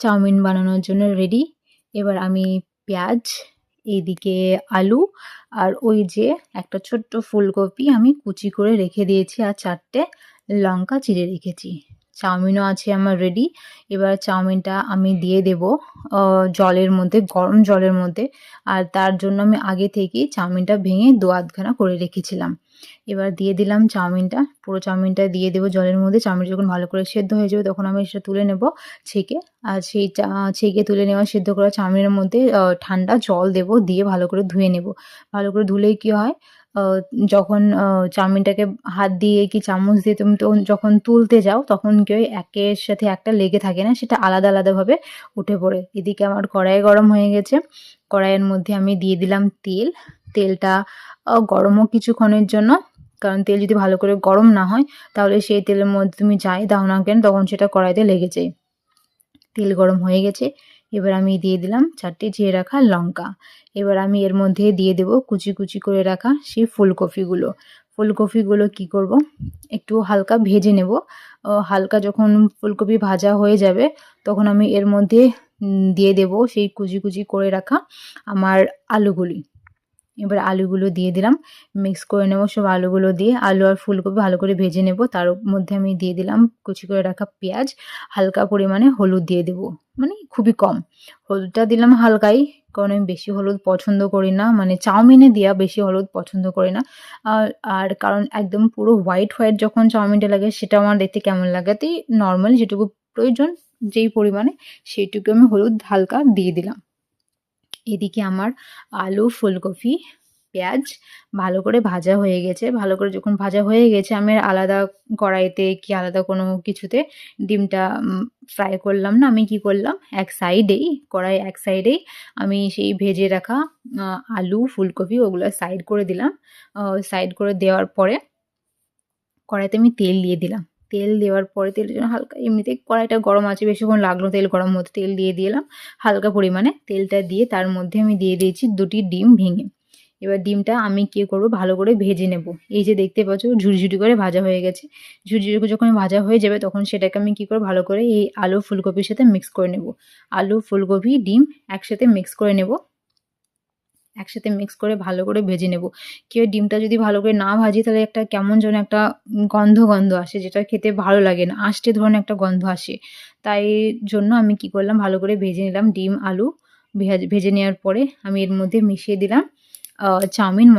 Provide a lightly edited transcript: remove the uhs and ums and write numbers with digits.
Chowmein বানানোর জন্য ready. এবার আমি পেঁয়াজ, এইদিকে আলু আর ওই যে একটা ছোট্ট ফুলকপি আমি কুচি করে রেখে দিয়েছি আর ৪ টে লঙ্কা চিড়ে রেখেছি। চাউমিনও আছে আমার রেডি। এবার চাউমিনটা আমি দিয়ে দেব জলের মধ্যে, গরম জলের মধ্যে। আর তার জন্য আমি আগে থেকেই চাউমিনটা ভেঙে ২ আধখানা করে রেখেছিলাম। এবার দিয়ে দিলাম চাউমিনটা, পুরো চাউমিনটা দিয়ে দেবো জলের মধ্যে। চাউমিনটা যখন ভালো করে সেদ্ধ হয়ে যাবে তখন আমি সেটা তুলে নেব ছেঁকে। আর সেই ছেঁকে তুলে নেওয়া সেদ্ধ করা চাউমিনের মধ্যে ঠান্ডা জল দেব, দিয়ে ভালো করে ধুয়ে নেব। ভালো করে ধুলেই কী হয়, আ যখন চাউমিনটাকে হাত দিয়ে কি চামচ দিয়ে তুমি তো যখন তুলতে যাও তখন কি হয় একের সাথে একটা লেগে থাকে না, সেটা আলাদা আলাদাভাবে উঠে পড়ে। এদিকে আমার কড়াই গরম হয়ে গেছে। কড়াইয়ের মধ্যে আমি দিয়ে দিলাম তেল। তেলটা গরম হোক কিছুক্ষণের জন্য, কারণ তেল যদি ভালো করে গরম না হয় তাহলে সেই তেলের মধ্যে তুমি যাই দাও না কেন তখন সেটা কড়াইতে লেগে যায়। তেল গরম হয়ে গেছে। এবার আমি দিয়ে দিলাম ৪ টে চিড়ে রাখা লঙ্কা। এবার আমি এর মধ্যে দিয়ে দেব কুচি কুচি করে রাখা সেই ফুলকপিগুলো। ফুলকপিগুলো কী করব, একটু হালকা ভেজে নেব। হালকা যখন ফুলকপি ভাজা হয়ে যাবে তখন আমি এর মধ্যে দিয়ে দেব সেই কুচি কুচি করে রাখা আমার আলুগুলি। এবার আলুগুলো দিয়ে দিলাম, মিক্স করে নেব সব আলুগুলো দিয়ে। আলু আর ফুলকপি ভালো করে ভেজে নেব। তার মধ্যে আমি দিয়ে দিলাম কুচি করে রাখা পেঁয়াজ, হালকা পরিমাণে হলুদ দিয়ে দেব, মানে খুবই কম। হলুদটা দিলাম হালকাই, কারণ আমি বেশি হলুদ পছন্দ করি না, মানে চাউমিনে দেওয়া বেশি হলুদ পছন্দ করি না। আর কারণ একদম পুরো হোয়াইট হোয়াইট যখন চাউমিনটা লাগে সেটা আমার দেখতে কেমন লাগে, তাই নর্মালি যেটুকু প্রয়োজন যেই পরিমাণে সেইটুকু আমি হলুদ হালকা দিয়ে দিলাম। এদিকে আমার আলু, ফুলকপি, পেঁয়াজ ভালো করে ভাজা হয়ে গেছে। ভালো করে যখন ভাজা হয়ে গেছে আমি আর আলাদা কড়াইতে কি আলাদা কোনো কিছুতে ডিমটা ফ্রাই করলাম না। আমি কি করলাম, এক সাইডেই কড়াই এক সাইডেই আমি সেই ভেজে রাখা আলু, ফুলকপি ওগুলো সাইড করে দিলাম। সাইড করে দেওয়ার পরে কড়াইতে আমি তেল দিয়ে দিলাম। তেল দেওয়ার পরে তেলটা যেন হালকা, এমনিতেই কড়াইটা গরম আছে, বেশিক্ষণ লাগলো তেল গরম হতে। তেল দিয়ে দিলাম হালকা পরিমাণে। তেলটা দিয়ে তার মধ্যে আমি দিয়ে দিয়েছি ২ টি ডিম ভেঙে। এবার ডিমটা আমি কী করব, ভালো করে ভেজে নেব। এই যে দেখতে পাচ্ছ ঝুরঝুরি করে ভাজা হয়ে গেছে। ঝুরঝুরি করে যখন ভাজা হয়ে যাবে তখন সেটাকে আমি কী করব, ভালো করে এই আলু ফুলকপির সাথে মিক্স করে নেব। আলু, ফুলকপি, ডিম একসাথে মিক্স করে নেব। একসাথে মিক্স করে ভালো করে ভেজে নেব। কেউ ডিমটা যদি ভালো করে না ভাজি তাহলে একটা কেমন যেন একটা গন্ধ গন্ধ আসে, যেটা খেতে ভালো লাগে না, আষ্টে ধরনের একটা গন্ধ আসে। তাই জন্য আমি কি করলাম, ভালো করে ভেজে নিলাম ডিম, আলু। ভেজে নেওয়ার পরে আমি এর মধ্যে মিশিয়ে দিলাম চাউমিন